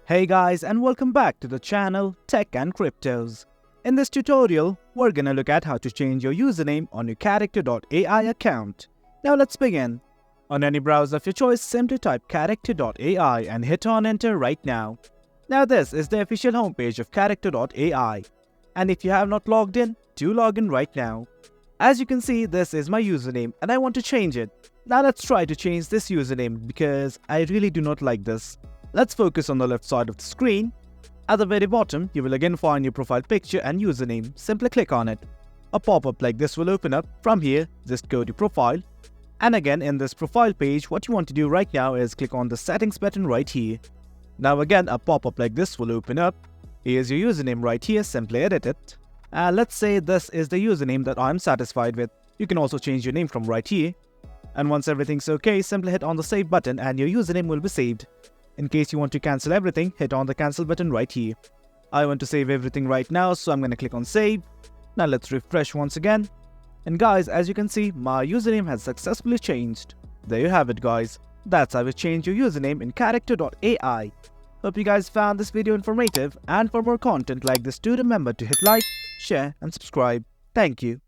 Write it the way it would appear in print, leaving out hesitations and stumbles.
Hey guys, and welcome back to the channel Tech and Cryptos. In this tutorial, we're gonna look at how to change your username on your character.ai account. Now let's begin. On any browser of your choice, simply type character.ai and hit on enter right now. Now this is the official homepage of character.ai. And if you have not logged in, do log in right now. As you can see, this is my username and I want to change it. Now let's try to change this username because I really do not like this. Let's focus on the left side of the screen. At the very bottom, you will again find your profile picture and username. Simply click on it. A pop-up like this will open up. From here, just go to profile. And again, in this profile page, what you want to do right now is click on the settings button right here. Now again, a pop-up like this will open up. Here's your username right here. Simply edit it. Let's say this is the username that I'm satisfied with. You can also change your name from right here. And once everything's okay, simply hit on the save button and your username will be saved. In case you want to cancel everything, hit on the cancel button right here. I want to save everything right now, so I'm going to click on save. Now let's refresh once again. And guys, as you can see, my username has successfully changed. There you have it guys. That's how you change your username in character.ai. Hope you guys found this video informative, and for more content like this, do remember to hit like, share and subscribe. Thank you.